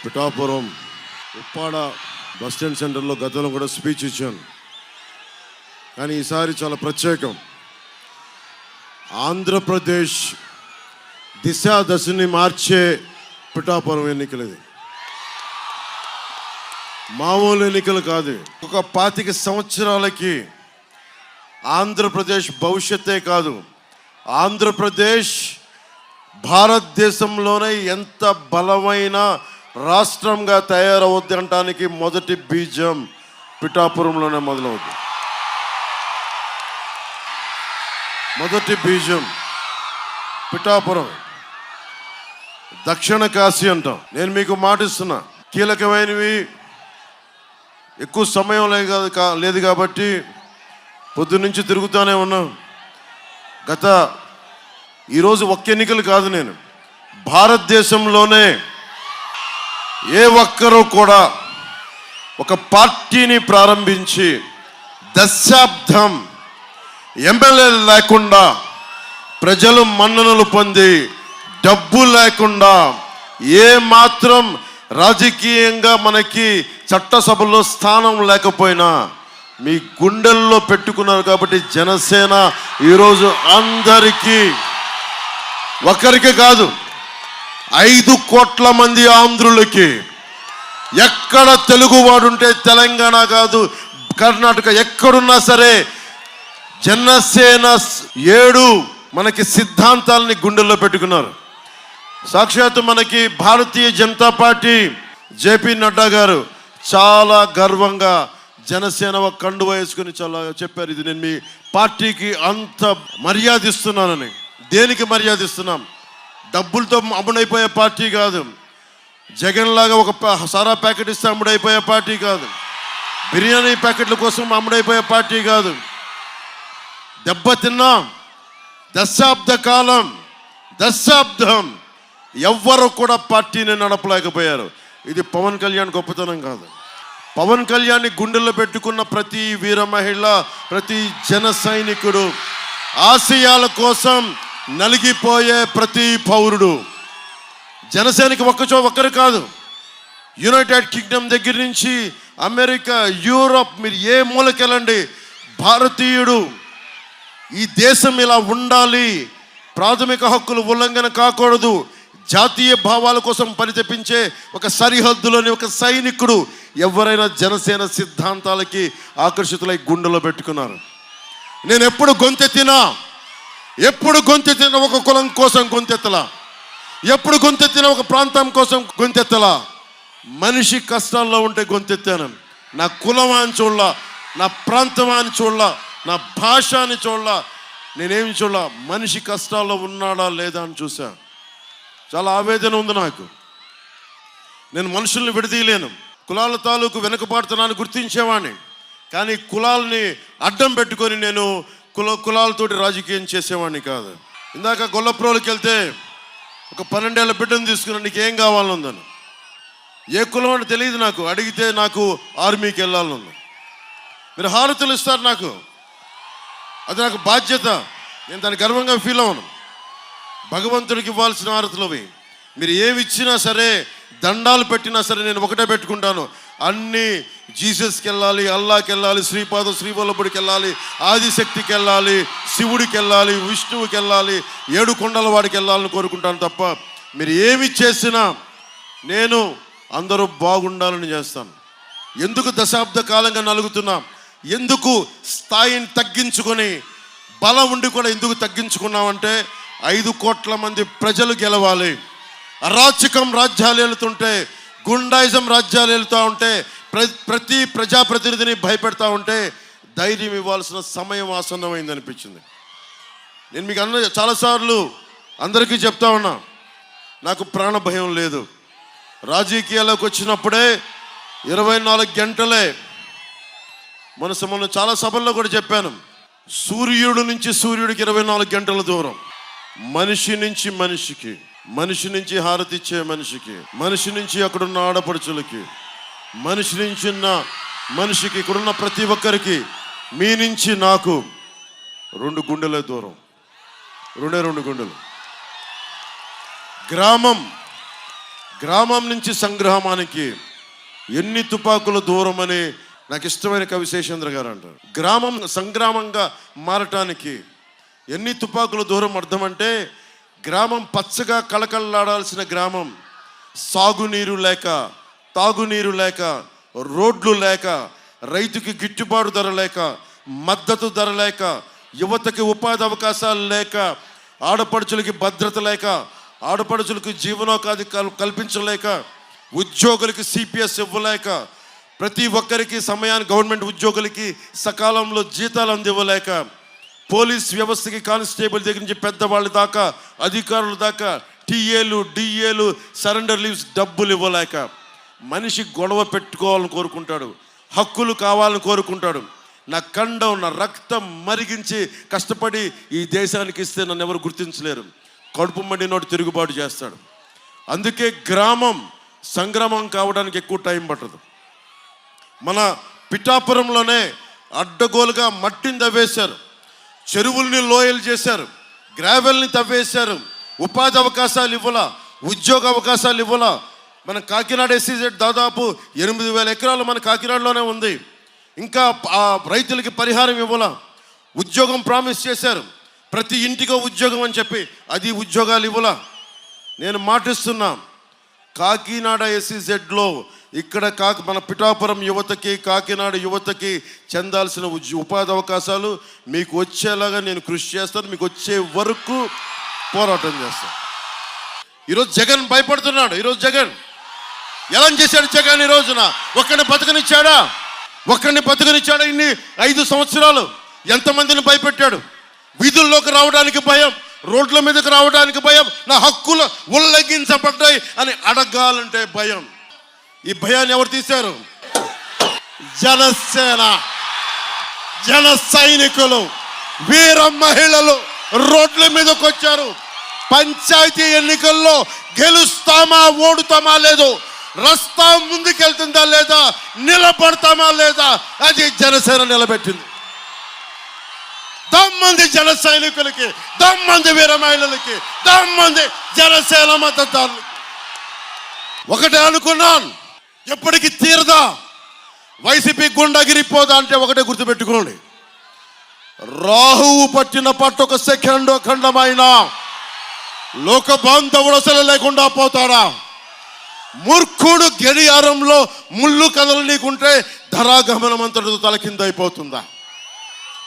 Pithapuram Uppada bus stand సెంటర్లో గతంలో కూడా స్పీచ్ ఇచ్చాను. కానీ ఈసారి చాలా ప్రత్యేకం. ఆంధ్రప్రదేశ్ దశని మార్చే పిఠాపురం ఎన్నికలు. ఇది మామూలు ఎన్నికలు కాదు. ఒక 25 సంవత్సరాలకి ఆంధ్రప్రదేశ్ భవిష్యత్తే కాదు, ఆంధ్రప్రదేశ్ భారతదేశంలోనే ఎంత బలమైన రాష్ట్రంగా తయారవుద్ది అనడానికి మొదటి బీజం పిఠాపురంలోనే మొదలవుద్ది. మొదటి బీజం పిఠాపురం. దక్షిణ కాశీ అంటాం. నేను మీకు మాటిస్తున్నా, కీలకమైనవి ఎక్కువ సమయం లేదు కాబట్టి పొద్దున్నుంచి తిరుగుతూనే ఉన్నాం. ఈరోజు ఒక్క ఎన్నికలు కాదు, నేను భారతదేశంలోనే ఏ ఒక్కరూ కూడా ఒక పార్టీని ప్రారంభించి దశాబ్దం ఎమ్మెల్యేలు లేకుండా, ప్రజలు మన్ననలు పొంది, డబ్బు లేకుండా, ఏ మాత్రం రాజకీయంగా మనకి చట్టసభలో స్థానం లేకపోయినా మీ గుండెల్లో పెట్టుకున్నారు. కాబట్టి జనసేన ఈరోజు అందరికీ, ఒకరికి కాదు 5 కోట్ల మంది ఆంధ్రులకి, ఎక్కడ తెలుగువాడుంటే తెలంగాణ కాదు కర్ణాటక ఎక్కడున్నా సరే జనసేన 7 మనకి సిద్ధాంతాలని గుండెల్లో పెట్టుకున్నారు. సాక్షాత్తు మనకి భారతీయ జనతా పార్టీ జేపీ నడ్డా గారు చాలా గర్వంగా జనసేన కండువ వేసుకుని చాలా చెప్పారు. ఇది నేను మీ పార్టీకి అంత మర్యాదిస్తున్నానని. దేనికి మర్యాదిస్తున్నాం? డబ్బులతో అమ్ముడైపోయే పార్టీ కాదు. జగన్ లాగా ఒక సారా ప్యాకెట్ ఇస్తే అమ్ముడైపోయే పార్టీ కాదు. బిర్యానీ ప్యాకెట్ల కోసం అమ్ముడైపోయే పార్టీ కాదు. దెబ్బతిన్నాం. దశాబ్దం ఎవ్వరు కూడా పార్టీని నడపలేకపోయారు. ఇది పవన్ కళ్యాణ్ గొప్పతనం కాదు. పవన్ కళ్యాణ్ని గుండెల్లో పెట్టుకున్న ప్రతి వీర మహిళ, ప్రతి జన సైనికుడు, ఆశయాల కోసం నలిగిపోయే ప్రతి పౌరుడు, జనసేనకి ఒక్కరు కాదు, యునైటెడ్ కింగ్డమ్ దగ్గర నుంచి అమెరికా, యూరోప్, మీరు ఏ మూలకెళ్ళండి, భారతీయుడు ఈ దేశం ఇలా ఉండాలి, ప్రాథమిక హక్కులు ఉల్లంఘన కాకూడదు, జాతీయ భావాల కోసం పరితపించే ఒక సరిహద్దులోని ఒక సైనికుడు ఎవరైనా జనసేన సిద్ధాంతాలకి ఆకర్షితులై గుండెలో పెట్టుకున్నారు. నేను ఎప్పుడు గొంతెత్తినా ఒక కులం కోసం గొంతెత్తలా, ఎప్పుడు గొంతెత్తినా ఒక ప్రాంతం కోసం గొంతెత్తలా. మనిషి కష్టాల్లో ఉంటే గొంతెత్తాను. నా కులం అని చూడలా, నా ప్రాంతం అని చూడలా, నా భాష అని చూడలా, నేనేమి చూడలా, మనిషి కష్టాల్లో ఉన్నాడా లేదా అని చూసా. చాలా ఆవేదన ఉంది నాకు. నేను మనుషుల్ని విడదీయలేను. కులాల తాలూకు వెనుకబాటుతనాన్ని గుర్తించేవాడిని. కానీ కులాలని అడ్డం పెట్టుకొని నేను కులాలతోటి రాజకీయం చేసేవాడిని కాదు. ఇందాక గొల్లప్రోలకి వెళ్తే ఒక 12 ఏళ్ల బిడ్డను తీసుకుని నీకు ఏం కావాలనుందని, ఏ కులం అని తెలియదు నాకు. అడిగితే నాకు ఆర్మీకి వెళ్ళాలనుంది. మీరు హారతులు ఇస్తారు నాకు, అది నాకు బాధ్యత. నేను దాన్ని గర్వంగా ఫీల్ అవ్వను. భగవంతుడికి ఇవ్వాల్సిన హారతులు అవి. మీరు ఏమి ఇచ్చినా సరే, దండాలు పెట్టినా సరే నేను ఒకటే పెట్టుకుంటాను, అన్నీ జీసస్కి వెళ్ళాలి, అల్లాకి వెళ్ళాలి, శ్రీవల్లభుడికి వెళ్ళాలి, ఆదిశక్తికి వెళ్ళాలి, శివుడికి వెళ్ళాలి, విష్ణువుకి వెళ్ళాలి, 7 కొండల వాడికి వెళ్ళాలని కోరుకుంటాను తప్ప మీరు ఏమి చేసినా నేను అందరూ బాగుండాలని చేస్తాను. ఎందుకు దశాబ్ద కాలంగా నలుగుతున్నా? ఎందుకు స్థాయిని తగ్గించుకొని, బలం ఉండి కూడా ఎందుకు తగ్గించుకున్నామంటే 5 కోట్ల మంది ప్రజలు గెలవాలి. అరాచకం రాజ్యాలు వెళుతుంటే, గుండాయిజం రాజ్యాలు వెళుతూ ఉంటే, ప్రతి ప్రజాప్రతినిధిని భయపెడతా ఉంటే ధైర్యం ఇవ్వాల్సిన సమయం ఆసన్నమైంది అనిపించింది. నేను మీకు చాలాసార్లు అందరికీ చెప్తా ఉన్నా, నాకు ప్రాణ భయం లేదు. రాజకీయాల్లోకి వచ్చినప్పుడే 24 గంటలే, మొన్న చాలా సభల్లో కూడా చెప్పాను, సూర్యుడు నుంచి సూర్యుడికి 24 గంటల దూరం. మనిషి నుంచి మనిషికి, మనిషి నుంచి హారతి ఇచ్చే మనిషికి, మనిషి నుంచి అక్కడున్న ఆడపడుచులకి, మనిషి నుంచి ఉన్న మనిషికి, ఇక్కడున్న ప్రతి ఒక్కరికి, మీ నుంచి నాకు 2 గుండెల దూరం, 2 గుండెలు. గ్రామం గ్రామం నుంచి సంగ్రామానికి ఎన్ని తుపాకుల దూరం అని నాకు ఇష్టమైన కవి శేషేంద్ర గారు అంటారు. గ్రామం సంగ్రామంగా మారటానికి ఎన్ని తుపాకుల దూరం అర్థం అంటే, గ్రామం పచ్చగా కళకళలాడాల్సిన గ్రామం సాగునీరు లేక, తాగునీరు లేక, రోడ్లు లేక, రైతుకి గిట్టుబాటు ధర లేక, మద్దతు ధర లేక, యువతకి ఉపాధి అవకాశాలు లేక, ఆడపడుచులకి భద్రత లేక, ఆడపడుచులకు జీవనోపాధి కల్పించలేక, ఉద్యోగులకి సిపిఎస్ ఇవ్వలేక, ప్రతి ఒక్కరికి సమయానికి గవర్నమెంట్ ఉద్యోగులకి సకాలంలో జీతాలు అందివ్వలేక, పోలీస్ వ్యవస్థకి కానిస్టేబుల్ దగ్గర నుంచి పెద్దవాళ్ళ దాకా, అధికారుల దాకా టీఏలు డిఏలు సరెండర్ లీవ్స్ డబ్బులు ఇవ్వలేక, మనిషి గొడవ పెట్టుకోవాలని కోరుకుంటాడు, హక్కులు కావాలని కోరుకుంటాడు. నా కండం నా రక్తం మరిగించి కష్టపడి ఈ దేశానికి ఇస్తే నన్ను ఎవరు గుర్తించలేరు. కడుపు మండి నోటి తిరుగుబాటు చేస్తాడు. అందుకే గ్రామం సంగ్రామం కావడానికి ఎక్కువ టైం పట్టదు. మన పిఠాపురంలోనే అడ్డగోలుగా మట్టిని తవ్వేశారు, చెరువుల్ని లోయలు చేశారు, గ్రావెల్ని తవ్వేశారు, ఉపాధి అవకాశాలు ఇవ్వాల, ఉద్యోగ అవకాశాలు ఇవ్వాల. మన కాకినాడ ఎస్సీజెడ్ దాదాపు 8,000 ఎకరాలు మన కాకినాడలోనే ఉంది. ఇంకా ఆ రైతులకి పరిహారం ఇవ్వాల, ఉద్యోగం ప్రామిస్ చేశారు, ప్రతి ఇంటికో ఉద్యోగం అని చెప్పి అది ఉద్యోగాలు ఇవ్వాల. నేను మాటిస్తున్నా, కాకినాడ ఎస్సీజెడ్లో ఇక్కడ మన పిఠాపురం యువతకి, కాకినాడ యువతకి చెందాల్సిన ఉపాధి అవకాశాలు మీకు వచ్చేలాగా నేను కృషి చేస్తాను. మీకు వచ్చే వరకు పోరాటం చేస్తాను. ఈరోజు జగన్ భయపడుతున్నాడు. ఈరోజు జగన్ ఎలా చేశాడు? జగన్ ఈ రోజున ఒక్కడిని బతకనిచ్చాడా? ఇన్ని 5 సంవత్సరాలు ఎంతమందిని భయపెట్టాడు? వీధుల్లోకి రావడానికి భయం, రోడ్ల మీదకి రావడానికి భయం, నా హక్కులు ఉల్లంఘించబడ్డాయి అని అడగాలంటే భయం. ఈ భయాన్ని ఎవరు తీశారు? జనసేన, జన సైనికులు, వీర మహిళలు రోడ్ల మీదకి వచ్చారు. పంచాయతీ ఎన్నికల్లో గెలుస్తామా ఓడుతామా లేదు, రస్తా ముందుకెళ్తుందా లేదా, నిలబడతామా లేదా, అది జనసేన నిలబెట్టింది. దమ్మంది జన సైనికులకి, దమ్మంది వీర మహిళలకి, దమ్మంది జనసేన మద్దతుదారులకి. ఒకటే అనుకున్నాను, ఎప్పటికీ తీరదా, వైసీపీ గుండగిరిపోదా అంటే ఒకటే గుర్తుపెట్టుకోండి, రాహువు పట్టిన పట్టు ఒక సెకండ్ ఖండమైన లోక బాంధవుడు అసలు లేకుండా పోతాడా? మూర్ఖుడు గడియారంలో ముళ్ళు కదలనీకుంటే ధరాగమనం అంతటితో తలకిందైపోతుందా?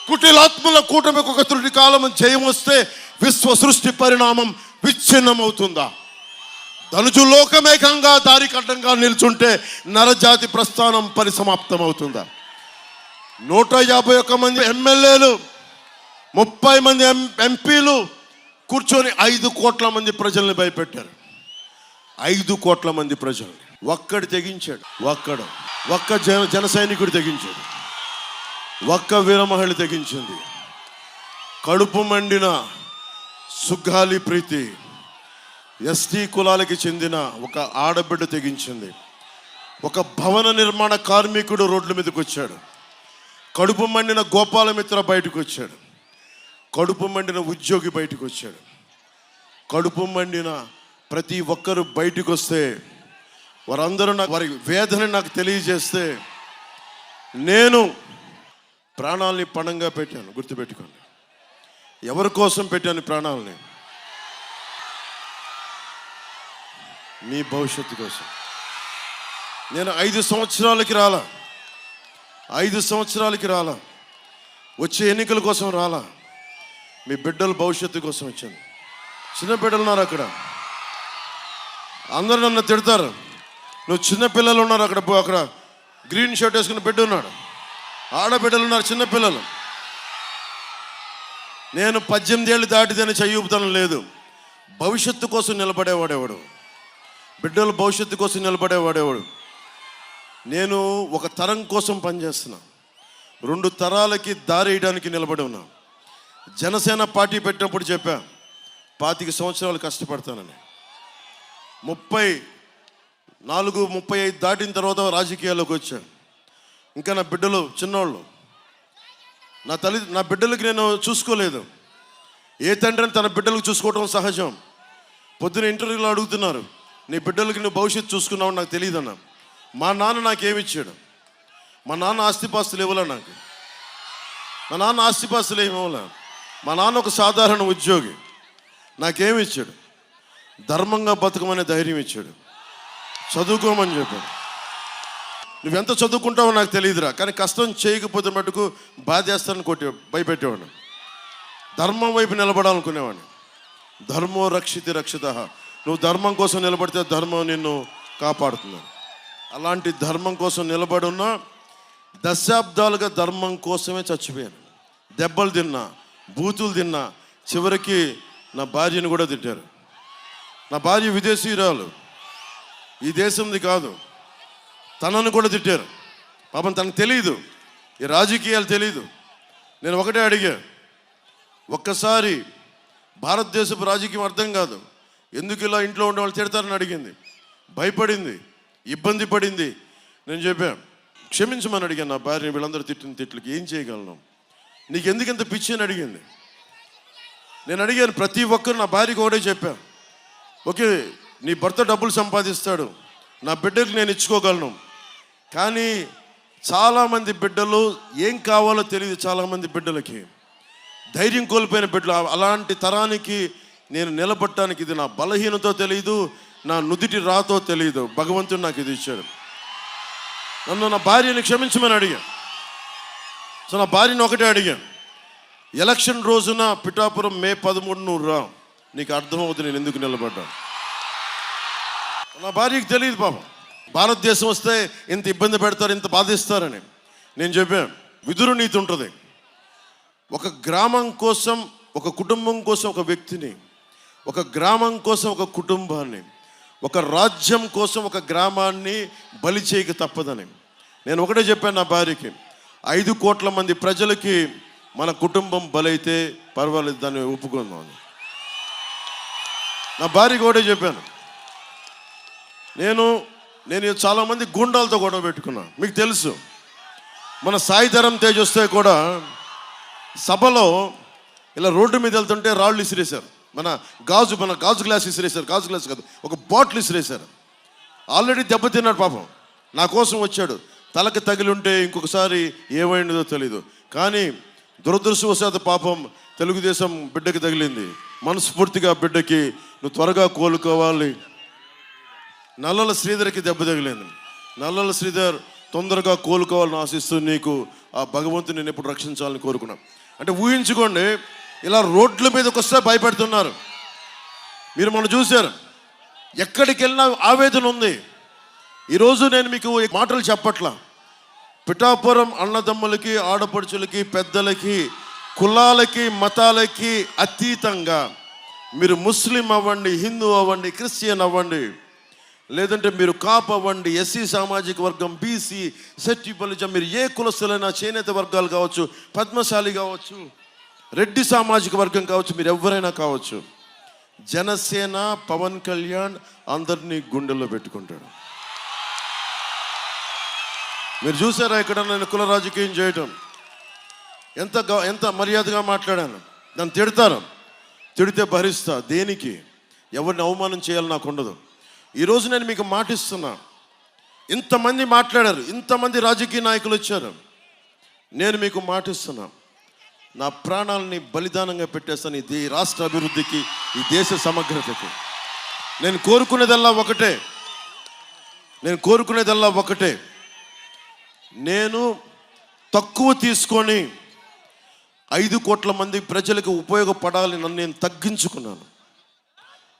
కుటిలాత్మల కూటమికి ఒక త్రుటి కాలం జయం వస్తే విశ్వ సృష్టి పరిణామం విచ్ఛిన్నమవుతుందా? ధనుజు లోకమేకంగా దారి కడ్డంగా నిల్చుంటే నరజాతి ప్రస్థానం పరిసమాప్తమవుతుందా? 151 మంది ఎమ్మెల్యేలు, 30 మంది ఎంపీలు కూర్చొని 5 కోట్ల మంది ప్రజల్ని భయపెట్టారు. 5 కోట్ల మంది ప్రజలు ఒక్కడు తెగించాడు. ఒక్క జన సైనికుడు తెగించాడు. ఒక్క వీరమహిళ తెగించింది. కడుపు మండిన సుగ్గాలి ప్రీతి ఎస్టీ కులాలకి చెందిన ఒక ఆడబిడ్డ తెగించింది. ఒక భవన నిర్మాణ కార్మికుడు రోడ్ల మీదకి వచ్చాడు. కడుపు మండిన గోపాలమిత్ర బయటకు వచ్చాడు. కడుపు మండిన ఉద్యోగి బయటకు వచ్చాడు. కడుపు మండిన ప్రతి ఒక్కరు బయటకు వస్తే వారందరూ వారి వేదన నాకు తెలియజేస్తే నేను ప్రాణాలని పణంగా పెట్టాను. గుర్తుపెట్టుకోండి, ఎవరి కోసం పెట్టాను ప్రాణాలని? మీ భవిష్యత్తు కోసం. నేను 5 సంవత్సరాలకి రాలా, 5 సంవత్సరాలకి రాలా, వచ్చే ఎన్నికల కోసం రాలా, మీ బిడ్డల భవిష్యత్తు కోసం వచ్చాను. చిన్న బిడ్డలు ఉన్నారు అక్కడ, అందరూ నన్ను తిడతారు, నువ్వు చిన్న పిల్లలు ఉన్నారు అక్కడ గ్రీన్ షర్ట్ వేసుకున్న బిడ్డ ఉన్నాడు, ఆడబిడ్డలు ఉన్నారు, చిన్నపిల్లలు. నేను 18 ఏళ్ళు దాటిదని చెయ్యూపుతనం లేదు. భవిష్యత్తు కోసం నిలబడేవాడేవాడు, బిడ్డల భవిష్యత్తు కోసం నిలబడేవాడేవాడు. నేను ఒక తరం కోసం పనిచేస్తున్నా, 2 తరాలకి దారి వేయడానికి నిలబడి ఉన్నా. జనసేన పార్టీ పెట్టినప్పుడు చెప్పా 25 సంవత్సరాలు కష్టపడతానని. 34-35 దాటిన తర్వాత రాజకీయాల్లోకి వచ్చాను. ఇంకా నా బిడ్డలు చిన్నోళ్ళు, నా బిడ్డలకి నేను చూసుకోలేదు. ఏ తండ్రిని తన బిడ్డలకు చూసుకోవడం సహజం. పొద్దున ఇంటర్వ్యూలో అడుగుతున్నారు, నీ బిడ్డలకి నువ్వు భవిష్యత్తు చూసుకున్నావు నాకు తెలియదన్నా. మా నాన్న నాకేమిచ్చాడు? మా నాన్న ఆస్తిపాస్తులు ఇవ్వలే నాకు. మా నాన్న ఆస్తిపాస్తులు ఏమి ఇవ్వలే. మా నాన్న ఒక సాధారణ ఉద్యోగి. నాకేమి ఇచ్చాడు? ధర్మంగా బతకమనే ధైర్యం ఇచ్చాడు, చదువుకోమని చెప్పాడు. నువ్వెంత చదువుకుంటావో నాకు తెలియదురా, కానీ కష్టం చేయకపోతే మటుకు బాధేస్తానని భయపెట్టేవాడిని. ధర్మం వైపు నిలబడాలనుకునేవాడిని. ధర్మో రక్షితి రక్షిత. నువ్వు ధర్మం కోసం నిలబడితే ధర్మం నిన్ను కాపాడుతున్నాడు. అలాంటి ధర్మం కోసం నిలబడున్నా దశాబ్దాలుగా ధర్మం కోసమే చచ్చిపోయాను. దెబ్బలు తిన్నా, బూతులు తిన్నా, చివరికి నా భార్యను కూడా తిట్టారు. నా భార్య విదేశీయురాలు, ఈ దేశంది కాదు. తనను కూడా తిట్టారు. పాపం తనకు తెలియదు, ఈ రాజకీయాలు తెలియదు. నేను ఒకటే అడిగా, ఒక్కసారి భారతదేశపు రాజకీయం అర్థం కాదు, ఎందుకు ఇలా ఇంట్లో ఉండే వాళ్ళు తిడతారని అడిగింది. భయపడింది, ఇబ్బంది పడింది. నేను చెప్పాను, క్షమించమని అడిగాను నా భార్య. వీళ్ళందరూ తిట్టిన తిట్లకి ఏం చేయగలను, నీకు ఎందుకు ఎంత పిచ్చి అని అడిగింది. నేను అడిగాను, ప్రతి ఒక్కరు నా భార్యకి ఒకటే చెప్పాను, ఓకే నీ భర్త డబ్బులు సంపాదిస్తాడు, నా బిడ్డకి నేను ఇచ్చుకోగలను. కానీ చాలామంది బిడ్డలు ఏం కావాలో తెలియదు. చాలామంది బిడ్డలకి ధైర్యం కోల్పోయిన బిడ్డలు. అలాంటి తరానికి నేను నిలబడటానికి ఇది నా బలహీనతో తెలియదు, నా నుదిటి రాతో తెలియదు. భగవంతుడు నాకు ఇది ఇచ్చాడు. నన్ను నా భార్యని క్షమించమని అడిగాను. సో నా భార్యని ఒకటే అడిగాను, ఎలక్షన్ రోజున పిఠాపురం మే 13 నువ్వు రా, నీకు అర్థమవుతుంది నేను ఎందుకు నిలబడ్డాను. నా భార్యకి తెలియదు పాపం, భారతదేశం వస్తే ఇంత ఇబ్బంది పెడతారు, ఇంత బాధిస్తారని. నేను చెప్పాను, విదురు నీతి ఉంటుంది. ఒక గ్రామం కోసం, ఒక కుటుంబం కోసం ఒక వ్యక్తిని, ఒక గ్రామం కోసం ఒక కుటుంబాన్ని, ఒక రాజ్యం కోసం ఒక గ్రామాన్ని బలి చేయక తప్పదని. నేను ఒకటే చెప్పాను నా భార్యకి, 5 కోట్ల మంది ప్రజలకి మన కుటుంబం బలైతే పర్వాలేదు, దాన్ని ఒప్పుకుందాం. నా భార్యకి ఒకటే చెప్పాను. నేను చాలామంది గుండాలతో గొడవ పెట్టుకున్నాను. మీకు తెలుసు, మన సాయిధరం తేజ్ వస్తే కూడా సభలో ఇలా రోడ్డు మీద వెళ్తుంటే రాళ్ళు ఇసిరేశారు. మన గాజు గ్లాస్ ఇసిరేశారు. గాజు గ్లాస్ కాదు, ఒక బాటిల్ ఇసిరేశారు. ఆల్రెడీ దెబ్బతిన్నాడు పాపం, నా కోసం వచ్చాడు. తలకి తగిలి ఉంటే ఇంకొకసారి ఏమైందో తెలీదు. కానీ దురదృష్టవశాత్తు పాపం తెలుగుదేశం బిడ్డకి తగిలింది. మనస్ఫూర్తిగా బిడ్డకి నువ్వు త్వరగా కోలుకోవాలి. నల్లల శ్రీధర్కి దెబ్బ తగిలింది. నల్లల శ్రీధర్ తొందరగా కోలుకోవాలని ఆశిస్తూ నీకు ఆ భగవంతుని నేను ఎప్పుడు రక్షించాలని కోరుకున్నాను. అంటే ఊహించుకోండి, ఇలా రోడ్ల మీదకి వస్తే భయపెడుతున్నారు. మీరు మనం చూశారు, ఎక్కడికి వెళ్ళినా ఆవేదన ఉంది. ఈరోజు నేను మీకు మాటలు చెప్పట్లా. పిఠాపురం అన్నదమ్ములకి, ఆడపడుచులకి, పెద్దలకి, కులాలకి, మతాలకి అతీతంగా మీరు ముస్లిం అవ్వండి, హిందూ అవ్వండి, క్రిస్టియన్ అవ్వండి, లేదంటే మీరు కాప్ అవ్వండి, ఎస్సీ సామాజిక వర్గం, బీసీ, సెట్టిపల్లిజం, మీరు ఏ కులస్తులైనా, చేనేత వర్గాలు కావచ్చు, పద్మశాలి కావచ్చు, రెడ్డి సామాజిక వర్గం కావచ్చు, మీరు ఎవరైనా కావచ్చు, జనసేన పవన్ కళ్యాణ్ అందరినీ గుండెల్లో పెట్టుకుంటాడు. మీరు చూసారా ఇక్కడ నేను కుల రాజకీయం చేయటం ఎంత మర్యాదగా మాట్లాడాను. దాన్ని తిడతాను, తిడితే భరిస్తా. దేనికి? ఎవరిని అవమానం చేయాలి నాకు ఉండదు. ఈరోజు నేను మీకు మాటిస్తున్నా, ఇంతమంది మాట్లాడారు, ఇంతమంది రాజకీయ నాయకులు వచ్చారు. నేను మీకు మాటిస్తున్నా, నా ప్రాణాలని బలిదానంగా పెట్టేస్తాను ఈ రాష్ట్ర అభివృద్ధికి, ఈ దేశ సమగ్రతకి. నేను కోరుకునేదల్లా ఒకటే, నేను తక్కువ తీసుకొని 5 కోట్ల మంది ప్రజలకు ఉపయోగపడాలని నన్ను నేను తగ్గించుకున్నాను.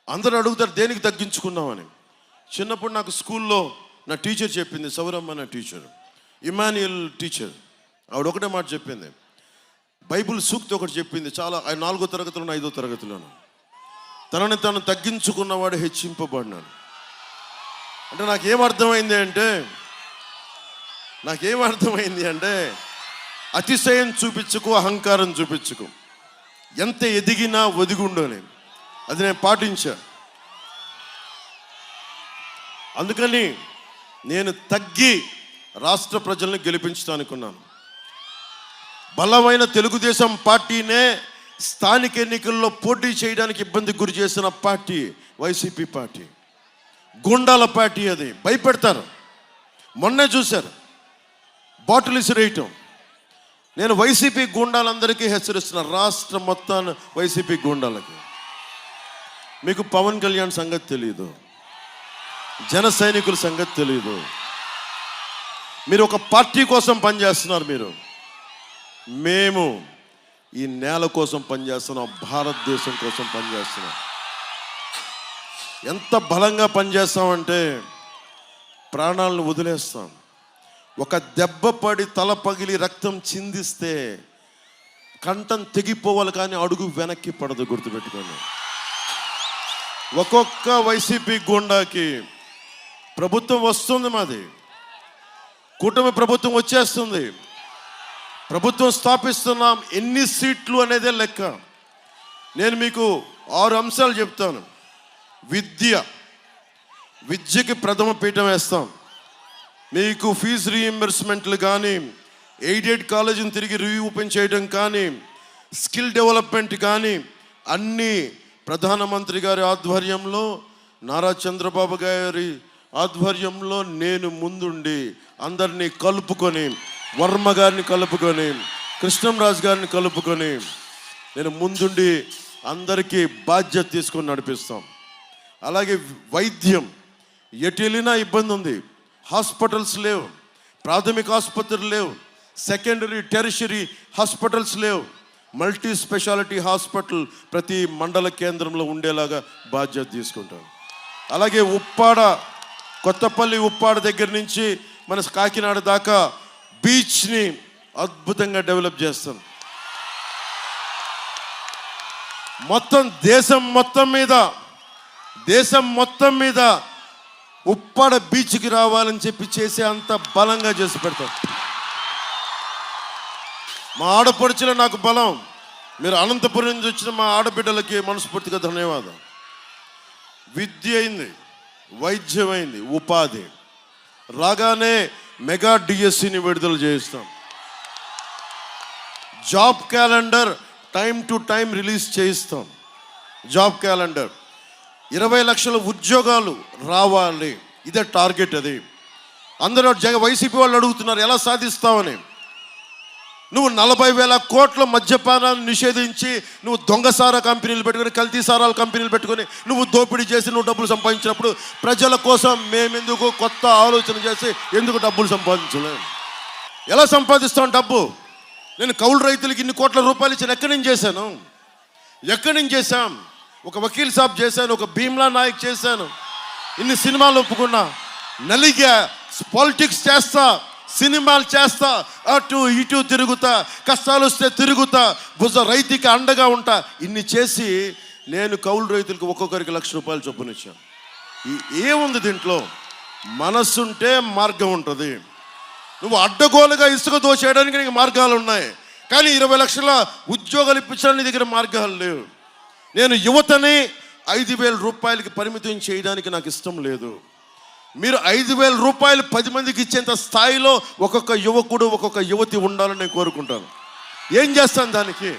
అందరూ అడుగుతారు దేనికి తగ్గించుకున్నామని. చిన్నప్పుడు నాకు స్కూల్లో నా టీచర్ చెప్పింది, సౌరమ్మ నా టీచర్, ఇమాన్యుయల్ టీచర్. ఆవిడ ఒకటే మాట చెప్పింది, బైబిల్ సూక్తి ఒకటి చెప్పింది. చాలా 4వ తరగతిలోను 5వ తరగతిలోను, తనని తను తగ్గించుకున్నవాడు హెచ్చింపబడినాడు. అంటే నాకేమర్థమైంది అంటే అతిశయం చూపించుకు, అహంకారం చూపించుకు, ఎంత ఎదిగినా ఒదిగుండని. అది నేను పాటించా. అందుకని నేను తగ్గి రాష్ట్ర ప్రజల్ని గెలిపించడానుకున్నాను. బలమైన తెలుగుదేశం పార్టీనే స్థానిక ఎన్నికల్లో పోటీ చేయడానికి ఇబ్బంది గురి చేసిన party YCP party. Gundala party అది, భయపెడతారు. మొన్నే చూశారు బాటిల్ ఇసిరేయటం. నేను వైసీపీ గుండాలందరికీ హెచ్చరిస్తున్నా, రాష్ట్రం మొత్తాన్ని వైసీపీ గుండాలకి. మీకు పవన్ కళ్యాణ్ సంగతి తెలియదు, జన సైనికుల సంగతి తెలియదు. మీరు ఒక పార్టీ కోసం పనిచేస్తున్నారు. మేము ఈ నేల కోసం పనిచేస్తున్నాం, భారతదేశం కోసం పనిచేస్తున్నాం. ఎంత బలంగా పనిచేస్తామంటే ప్రాణాలను వదిలేస్తాం. ఒక దెబ్బ పడి తల పగిలి రక్తం చిందిస్తే కంఠం తెగిపోవాలి, కానీ అడుగు వెనక్కి పడదు, గుర్తుపెట్టుకోండి. ఒక్కొక్క వైసీపీ గుండాకి ప్రభుత్వం వస్తుంది, మాది కూటమి ప్రభుత్వం వచ్చేస్తుంది, ప్రభుత్వం స్థాపిస్తున్నాం. ఎన్ని సీట్లు అనేదే లెక్క. నేను మీకు 6 అంశాలు చెప్తాను. విద్యకి ప్రథమ పీఠం వేస్తాం. మీకు ఫీజు రీఎంబర్స్మెంట్లు కానీ, ఎయిడెడ్ కాలేజీని తిరిగి రీఓపెన్ చేయడం కానీ, స్కిల్ డెవలప్మెంట్ కానీ అన్నీ ప్రధానమంత్రి గారి ఆధ్వర్యంలో, నారా చంద్రబాబు గారి ఆధ్వర్యంలో నేను ముందుండి అందరినీ కలుపుకొని, వర్మ గారిని కలుపుకొని, కృష్ణంరాజు గారిని కలుపుకొని నేను ముందుండి అందరికీ బాధ్యత తీసుకొని నడిపిస్తాం. అలాగే వైద్యం, ఎటు వెళ్ళినా ఇబ్బంది ఉంది. హాస్పిటల్స్ లేవు, ప్రాథమిక ఆసుపత్రులు లేవు, సెకండరీ టెరిషరీ హాస్పిటల్స్ లేవు. మల్టీ స్పెషాలిటీ హాస్పిటల్ ప్రతి మండల కేంద్రంలో ఉండేలాగా బాధ్యత తీసుకుంటాం. అలాగే కొత్తపల్లి ఉప్పాడ దగ్గర నుంచి మన కాకినాడ దాకా బీచ్ని అద్భుతంగా డెవలప్ చేస్తాం. దేశం మొత్తం మీద ఉప్పాడ బీచ్కి రావాలని చెప్పి చేసే అంత బలంగా చేసి పెడతాం. మా ఆడపడుచులో నాకు బలం. మీరు అనంతపురం నుంచి వచ్చిన మా ఆడబిడ్డలకి మనస్ఫూర్తిగా ధన్యవాదం. విద్య అయింది, వైద్యం అయింది, ఉపాధి రాగానే మెగా డిఎస్సిని విడుదల చేయిస్తాం. Job calendar time to time release చేయిస్తాం. జాబ్ క్యాలెండర్ 20 లక్షల ఉద్యోగాలు రావాలి, ఇదే టార్గెట్. అది అందరూ వైసీపీ వాళ్ళు అడుగుతున్నారు ఎలా సాధిస్తావని. నువ్వు 40,000 కోట్ల మద్యపానాన్ని నిషేధించి, నువ్వు దొంగసారా కంపెనీలు పెట్టుకొని, కల్తీ సారాల కంపెనీలు పెట్టుకొని నువ్వు దోపిడీ చేసి నువ్వు డబ్బులు సంపాదించినప్పుడు ప్రజల కోసం మేమెందుకు కొత్త ఆలోచన చేసి ఎందుకు డబ్బులు సంపాదించలేము? ఎలా సంపాదిస్తాం డబ్బు? నేను కౌలు రైతులకి ఇన్ని కోట్ల రూపాయలు ఇచ్చాను, ఎక్కడి నుంచి చేశాం? ఒక వకీల్ సాబ్ చేశాను, ఒక భీమ్లా నాయక్ చేశాను, ఇన్ని సినిమాలు ఒప్పుకున్నా, నలిగా పాలిటిక్స్ చేస్తా, సినిమాలు చేస్తా, అటు ఇటు తిరుగుతా, కష్టాలు వస్తే తిరుగుతా, రైతుకి అండగా ఉంటా. ఇన్ని చేసి నేను కౌలు రైతులకు ఒక్కొక్కరికి ₹1,00,000 చొప్పునిచ్చాను. ఏముంది దీంట్లో? మనస్సుంటే మార్గం ఉంటుంది. నువ్వు అడ్డగోలుగా ఇసుక దోచేయడానికి నీకు మార్గాలు ఉన్నాయి, కానీ 20 లక్షల ఉద్యోగాలు ఇప్పించడానికి నీ దగ్గర మార్గాలు లేవు. నేను యువతని ₹5,000 పరిమితం చేయడానికి నాకు ఇష్టం లేదు. మీరు ₹5,000 10 మందికి ఇచ్చేంత స్థాయిలో ఒక్కొక్క యువకుడు, ఒక్కొక్క యువతి ఉండాలని నేను కోరుకుంటాను. ఏం చేస్తాం దానికి?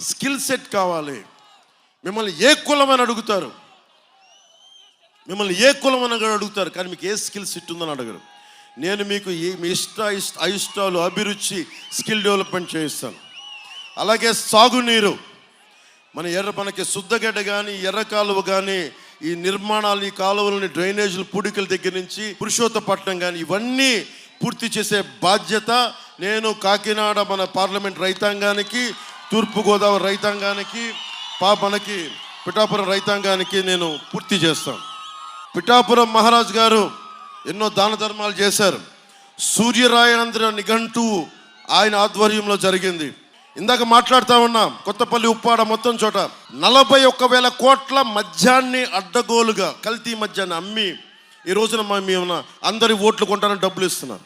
స్కిల్ సెట్ కావాలి. మిమ్మల్ని ఏ కులం అని అడుగుతారు, కానీ మీకు ఏ స్కిల్ సెట్ ఉందని అడగరు. నేను మీకు మీ అయిష్టాలు, అభిరుచి, స్కిల్ డెవలప్మెంట్ చేయిస్తాను. అలాగే సాగునీరు, మనకి శుద్ధగడ్డ కానీ, ఎర్ర కాలువ కానీ, ఈ నిర్మాణాలు, ఈ కాలువలని, డ్రైనేజీలు, పూడికల దగ్గర నుంచి పురుషోత్తపట్నం కానీ ఇవన్నీ పూర్తి చేసే బాధ్యత నేను కాకినాడ మన పార్లమెంట్ రైతాంగానికి, తూర్పుగోదావరి రైతాంగానికి, మనకి పిఠాపురం రైతాంగానికి నేను పూర్తి చేస్తాను. పిఠాపురం మహారాజు గారు ఎన్నో దాన ధర్మాలు చేశారు. సూర్యరాయాంధ్ర నిఘంటువు ఆయన ఆధ్వర్యంలో జరిగింది. ఇందాక మాట్లాడుతూ ఉన్నాం, కొత్తపల్లి ఉప్పాడ మొత్తం చోట 41,000 కోట్ల మద్యాన్ని అడ్డగోలుగా, కల్తీ మద్యాన్ని అమ్మి ఈ రోజున మేము అందరి ఓట్లు కొంటారని డబ్బులు ఇస్తున్నారు.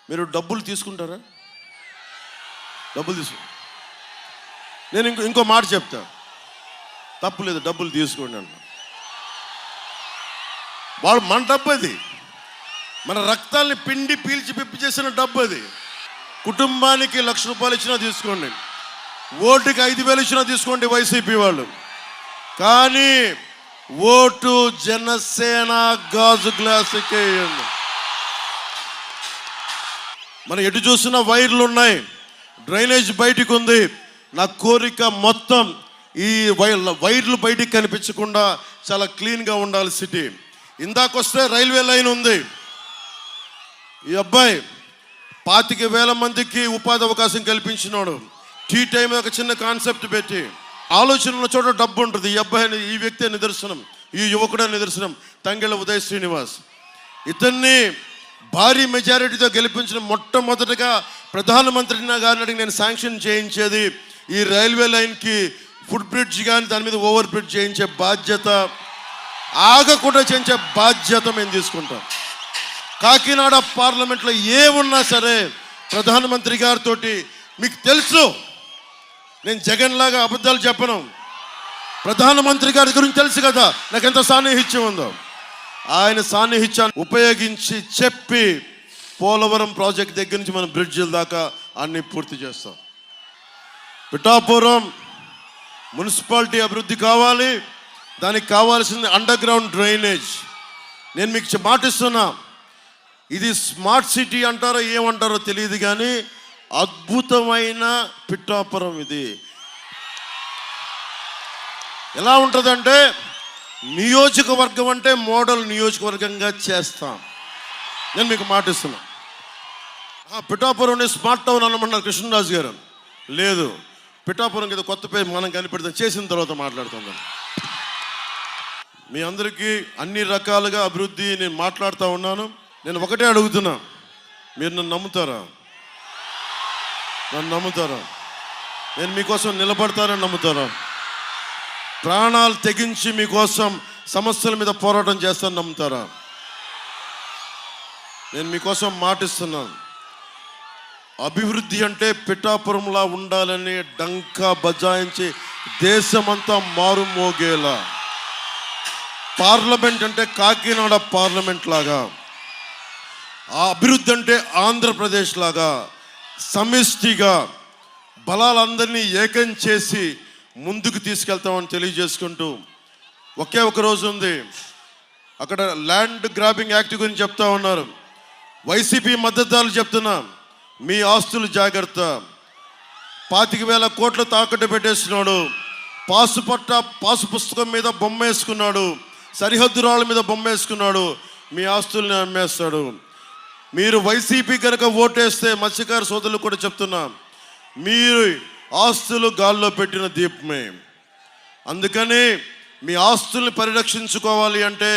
మీరు డబ్బులు తీసుకుంటారా? నేను ఇంకో మాట చెప్తా, తప్పు లేదు, డబ్బులు తీసుకోండి అన్న. వాళ్ళు మన డబ్బు అది, మన రక్తాల్ని పిండి పీల్చి పిప్పి చేసిన డబ్బు అది. కుటుంబానికి ₹1,00,000 ఇచ్చినా తీసుకోండి, ఓటుకి 5,000 ఇచ్చినా తీసుకోండి వైసీపీ వాళ్ళు. కానీ ఓటు జనసేన గాజు గ్లాసుకే వేయండి. మనం ఎటు చూసినా వైర్లు ఉన్నాయి, డ్రైనేజ్ బయటికి ఉంది. నా కోరిక మొత్తం ఈ వైర్లు బయటికి కనిపించకుండా చాలా క్లీన్గా ఉండాలి సిటీ. ఇందాకొస్తే రైల్వే లైన్ ఉంది. ఈ అబ్బాయి 25,000 మందికి ఉపాధి అవకాశం కల్పించినాడు. టీ టైం ఒక చిన్న కాన్సెప్ట్ పెట్టి, ఆలోచనల చోట డబ్బు ఉంటుంది. ఈ అబ్బాయి, ఈ వ్యక్తి నిదర్శనం, ఈ యువకుడే నిదర్శనం. తంగెళ్ళ ఉదయ్ శ్రీనివాస్. ఇతన్ని భారీ మెజారిటీతో గెలిపించిన మొట్టమొదటిగా ప్రధానమంత్రి గారిని అడిగి నేను శాంక్షన్ చేయించేది ఈ రైల్వే లైన్కి ఫుట్ బ్రిడ్జ్ కానీ దాని మీద ఓవర్ బ్రిడ్జ్ చేయించే బాధ్యత, ఆగకుండా చేయించే బాధ్యత మేము తీసుకుంటాం. కాకినాడ పార్లమెంట్లో ఏమున్నా సరే ప్రధానమంత్రి గారితో, మీకు తెలుసు నేను జగన్ లాగా అబద్ధాలు చెప్పను. ప్రధానమంత్రి గారి గురించి తెలుసు కదా నాకు ఎంత సాన్నిహిత్యం ఉందో. ఆయన సాన్నిహిత్యాన్ని ఉపయోగించి చెప్పి పోలవరం ప్రాజెక్ట్ దగ్గర నుంచి మనం బ్రిడ్జిల దాకా అన్ని పూర్తి చేస్తాం. పిఠాపురం మున్సిపాలిటీ అభివృద్ధి కావాలి. దానికి కావాల్సింది అండర్ గ్రౌండ్ డ్రైనేజ్. నేను మీకు మాటిస్తున్నా, ఇది స్మార్ట్ సిటీ అంటారో ఏమంటారో తెలియదు కానీ అద్భుతమైన పిఠాపురం ఇది. ఎలా ఉంటుందంటే నియోజకవర్గం అంటే మోడల్ నియోజకవర్గంగా చేస్తాం. నేను మీకు మాటిస్తున్నా. పిఠాపురం స్మార్ట్ టౌన్ అనమన్నారు కృష్ణరాజు గారు. లేదు, పిఠాపురం ఏదో కొత్త పేరు మనం కనిపెడతాం, చేసిన తర్వాత మాట్లాడుతుందాం. మీ అందరికీ అన్ని రకాలుగా అభివృద్ధి నేను మాట్లాడుతూ ఉన్నాను. నేను ఒకటే అడుగుతున్నా, మీరు నన్ను నమ్ముతారా? నన్ను నమ్ముతారా? నేను మీకోసం నిలబడతానని నమ్ముతారా? ప్రాణాలు తెగించి మీకోసం సమస్యల మీద పోరాటం చేస్తానని నమ్ముతారా? నేను మీకోసం మాటిస్తున్నాను. అభివృద్ధి అంటే పిఠాపురంలా ఉండాలని డంకా బజాయించి దేశమంతా మారుమోగేలా, పార్లమెంట్ అంటే కాకినాడ పార్లమెంట్ లాగా, ఆ అభివృద్ధి అంటే ఆంధ్రప్రదేశ్ లాగా సమిష్టిగా బలాలందరినీ ఏకం చేసి ముందుకు తీసుకెళ్తామని తెలియజేసుకుంటూ, ఒకే ఒక రోజు ఉంది. అక్కడ ల్యాండ్ గ్రాబింగ్ యాక్ట్ గురించి చెప్తా ఉన్నారు. వైసీపీ మద్దతుదారులు చెప్తున్నా, మీ ఆస్తులు జాగ్రత్త. 25,000 కోట్లు తాకట్టు పెట్టేస్తున్నాడు. పాసు పుస్తకం మీద బొమ్మ వేసుకున్నాడు, సరిహద్దు రాళ్ళ మీద బొమ్మ వేసుకున్నాడు. మీ ఆస్తుల్ని అమ్మేస్తాడు. మీరు వైసీపీ కనుక ఓటేస్తే మత్స్యకార సోదరులు కూడా చెప్తున్నా, మీరు ఆస్తులు గాల్లో పెట్టిన దీపమే. అందుకని మీ ఆస్తుల్ని పరిరక్షించుకోవాలి అంటే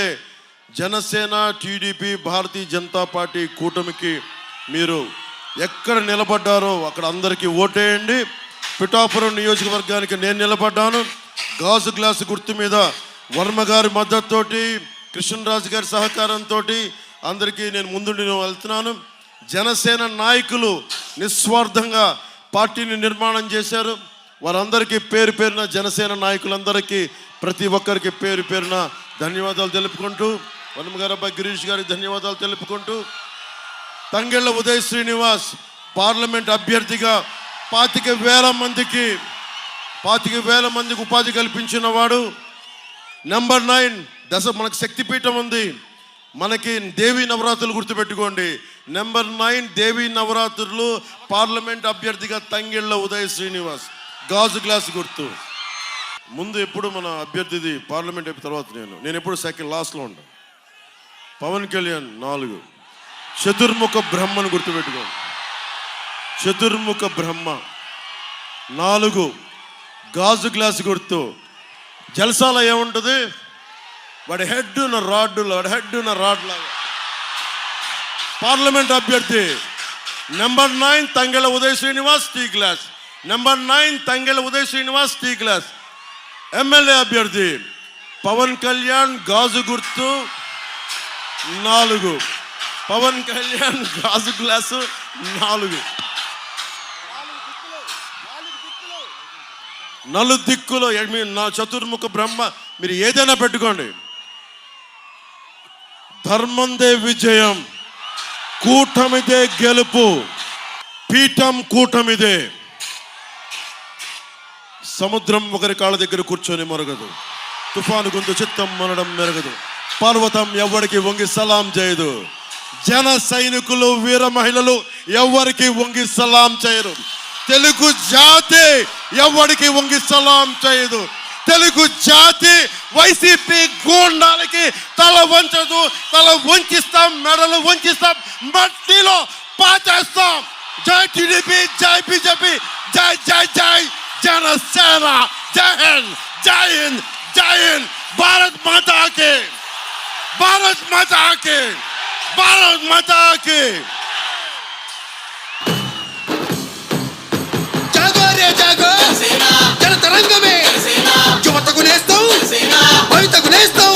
జనసేన, టీడీపీ, భారతీయ జనతా పార్టీ కూటమికి మీరు ఎక్కడ నిలబడ్డారో అక్కడ అందరికీ ఓటేయండి. పిఠాపురం నియోజకవర్గానికి నేను నిలబడ్డాను. గాజు గ్లాసు గుర్తు మీద వర్మ గారి మద్దతుతోటి, కృష్ణరాజు గారి సహకారంతో అందరికీ నేను ముందుండి వెళ్తున్నాను. జనసేన నాయకులు నిస్వార్థంగా పార్టీని నిర్మాణం చేశారు. వారందరికీ పేరు పేరున, జనసేన నాయకులందరికీ ప్రతి ఒక్కరికి పేరు పేరున ధన్యవాదాలు తెలుపుకుంటూ, వర్మ గారు అబ్బాయి గిరీష్ గారికి ధన్యవాదాలు తెలుపుకుంటూ, తంగెళ్ళ ఉదయ్ శ్రీనివాస్ పార్లమెంట్ అభ్యర్థిగా 25,000 మందికి ఉపాధి కల్పించిన వాడు. నెంబర్ 9 మనకు శక్తిపీఠం ఉంది. మనకి దేవీ నవరాత్రులు గుర్తుపెట్టుకోండి. నెంబర్ 9 దేవీ నవరాత్రులు పార్లమెంట్ అభ్యర్థిగా తంగెళ్ళ ఉదయ్ శ్రీనివాస్, గాజు గ్లాస్ గుర్తు. ముందు ఎప్పుడు మన అభ్యర్థిది పార్లమెంట్ అయిపోయిన తర్వాత నేను ఎప్పుడు సెకండ్ లాస్ట్లో ఉంటాను. పవన్ కళ్యాణ్ 4 చతుర్ముఖ బ్రహ్మను గుర్తుపెట్టుకోండి. చతుర్ముఖ బ్రహ్మ 4 గాజు గ్లాస్ గుర్తు. జల్సాల ఏముంటుంది? వాడి హెడ్ ఉన్న రాడ్ లాగా పార్లమెంట్ అభ్యర్థి. Number 9 Tangella Uday Srinivas tea glass. Number 9 Tangella Uday Srinivas tea glass. MLA అభ్యర్థి పవన్ కళ్యాణ్ గాజు గుర్తు 4. పవన్ కళ్యాణ్ గాజు గ్లాసు 4. 4 దిక్కులు చతుర్ముఖ బ్రహ్మ. మీరు ఏదైనా పెట్టుకోండి. ధర్మందే విజయం, కూటమిదే గెలుపు, పీఠం కూటమిదే. సముద్రం ఒకరి కాళ్ళ దగ్గర కూర్చొని మరగదు. తుఫాను గొంతు చిత్తం మనడం మెరగదు, పర్వతం ఎవరికి వంగి సలాం చేయదు, జన సైనికులు వీర మహిళలు ఎవరికి వంగి సలాం చేయరు, తెలుగు జాతి ఎవరికి వంగి సలాం చేయదు, తెలుగు జాతి వైసీపీ గూండాలకి తల వంచదు, తల వంచిస్తాం, మెడలు వంచిస్తాం, మట్టిలో పాచేస్తాం. జై టీడీపీ, జై బీజేపీ, జై జై జై జనసేన, జై హింద్, జై హింద్, జై హింద్. భారత్ మాతా కి, భారత్ మాతా కి, భారత్ మాతా కి. జాగో రే జాగో జన తరంగమే, యువతకు నేస్తాం, భవితకు నేస్తాం.